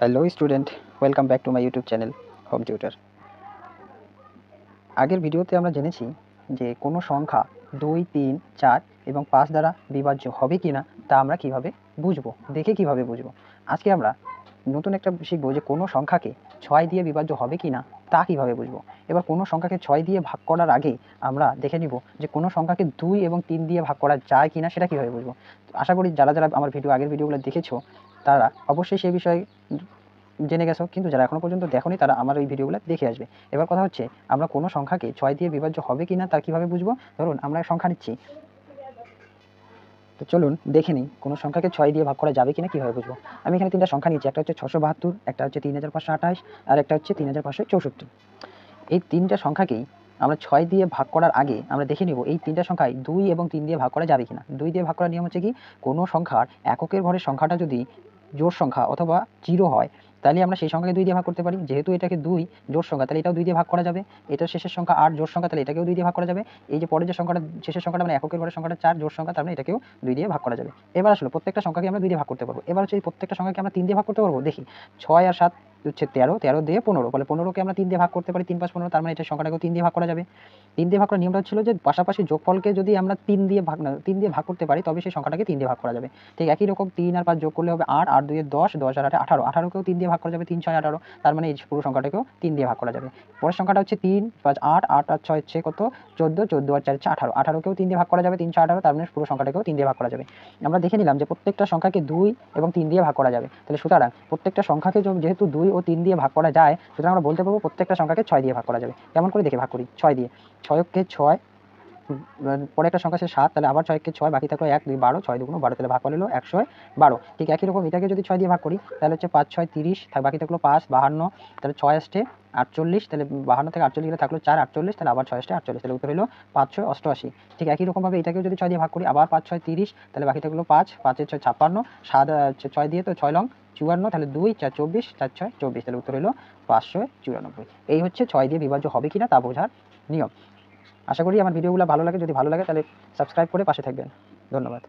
Hello student, welcome back to my YouTube channel home tutor. আগের ভিডিওতে আমরা জেনেছি যে কোনো সংখ্যা 2, 3, 4 এবং 5 দ্বারা বিভাজ্য হবে কি না তা আমরা কিভাবে বুঝবো, দেখে কিভাবে বুঝবো। আজকে আমরা নতুন একটা শিখবো যে কোনো সংখ্যাকে 6 দিয়ে বিভাজ্য হবে কি না তা কিভাবে বুঝবো। এবার কোনো সংখ্যাকে 6 দিয়ে ভাগ করার আগে আমরা দেখে নিব যে কোনো সংখ্যাকে 2 এবং 3 দিয়ে ভাগ করা যায় কি না সেটা কীভাবে বুঝবো। আশা করি যারা যারা আমার আগের ভিডিওগুলো দেখেছো তারা অবশ্যই সেই বিষয়ে জেনে গেছো, কিন্তু যারা এখনো পর্যন্ত দেখোনি তারা আমার এই ভিডিওগুলো দেখে আসবে। এবার কথা হচ্ছে আমরা কোনো সংখ্যাকে 6 দিয়ে বিভাজ্য হবে কিনা তা কিভাবে বুঝবো। ধরুন আমরা সংখ্যা নিচ্ছি, তো চলুন দেখে নিই কোনো সংখ্যাকে 6 দিয়ে ভাগ করা যাবে কিনা কিভাবে বুঝবো। আমি এখানে 3টা সংখ্যা নিচ্ছি, একটা হচ্ছে 672, একটা হচ্ছে 3528 আর একটা হচ্ছে 3564। এই 3টা সংখ্যাকেই আমরা 6 দিয়ে ভাগ করার আগে আমরা দেখে নিব এই 3টা সংখ্যায় 2 এবং 3 দিয়ে ভাগ করা যাবে কিনা। 2 দিয়ে ভাগ করার নিয়ম হচ্ছে কি, কোনো সংখ্যার এককের ঘরের সংখ্যাটা যদি জোড় সংখ্যা অথবা 0 হয় তাহলে আমরা সেই সংখ্যাকে 2 দিয়ে ভাগ করতে পারি। যেহেতু এটাকে 2 জোড় সংখ্যা তাহলে এটাও 2 দিয়ে ভাগ করা যাবে। এটার শেষের সংখ্যা 8 জোড় সংখ্যা তাহলে এটাকেও 2 দিয়ে ভাগ করা যাবে। এই যে পরের যে সংখ্যাটা শেষের সংখ্যাটা মানে এককের ঘরের সংখ্যাটা 4 জোড় সংখ্যা, তার মানে এটাকেও 2 দিয়ে ভাগ করা যাবে। এবার আসলে প্রত্যেকটা সংখ্যাকে আমরা 2 দিয়ে ভাগ করতে পারবো। এবার হচ্ছে এই প্রত্যেকটা সংখ্যাকে আমরা 3 দিয়ে ভাগ করতে পারবো। দেখি 6 আর 7 হচ্ছে 13, 13 দিয়ে 15, ফলে 15কে আমরা 3 দিয়ে ভাগ করতে পারি। 3 5 15, তার মানে এটা সংখ্যাটাকেও 3 দিয়ে ভাগ করা যাবে। 3 দিয়ে ভাগ করার নিয়মটা হচ্ছিল যে পাশাপাশি যোগফলকে যদি আমরা 3 দিয়ে ভাগ করতে পারি তবে সেই সংখ্যাটাকে 3 দিয়ে ভাগ করা যাবে। ঠিক একই রকম 3 আর 5 যোগ করলে হবে 8, 8 2 10, 10 আর 8 18, 18কেও 3 দিয়ে ভাগ করা যাবে, 3 6 18, তার মানে এই পুরো সংখ্যাটাকেও 3 দিয়ে ভাগ করা যাবে। পরের সংখ্যাটা হচ্ছে 3 5 8, 8 আর 6 হচ্ছে কত 14, 14 আর 4 হচ্ছে 18, 18কেও 3 দিয়ে ভাগ করা যাবে, 3 6 18, তার মানে পুরো সংখ্যাটাকেও 3 দিয়ে ভাগ করা যাবে। আমরা দেখে নিলাম যে প্রত্যেকটা সংখ্যাকে 2 এবং 3 দিয়ে ভাগ করা যাবে। তাহলে সুতরাং প্রত্যেকটা সংখ্যাকে যেহেতু 2 ও 3 দিয়ে ভাগ করা যায়, সুতরাং আমরা বলতে পারবো প্রত্যেকটা সংখ্যাকে 6 দিয়ে ভাগ করা যাবে। কেমন করে দেখে ভাগ করি, 6 দিয়ে, 6কে 6, পরে একটা সংখ্যা আছে 7, তাহলে আবার 6কে 6, বাকি থাকলো 1 2 12, 6 2 12, তাহলে ভাগ করে হলো 112। ঠিক একই রকম এটাকে যদি 6 দিয়ে ভাগ করি তাহলে হচ্ছে 5 6 30, বাকি থাকলো 5 52, তাহলে 6 আসছে 48, তাহলে 52 থেকে 48 গেলে থাকলো 4 48, তাহলে আবার 6 আসছে 48, তাহলে উত্তর হলো 5 6 88। ঠিক একই রকমভাবে এটাকেও যদি 6 দিয়ে ভাগ করি, আবার 5 6 30, তাহলে বাকি থাকলো 5 5 6 56, 7 6 দিয়ে তো 6 লং 54, তাহলে 2 4 24, 4 6 24, তাহলে উত্তর হলো 594। এই হচ্ছে 6 দিয়ে বিভাজ্য হবে কিনা তা বোঝার নিয়ম। আশা করি আমার ভিডিওগুলো ভালো লাগে। যদি ভালো লাগে তাহলে সাবস্ক্রাইব করে পাশে থাকবেন। ধন্যবাদ।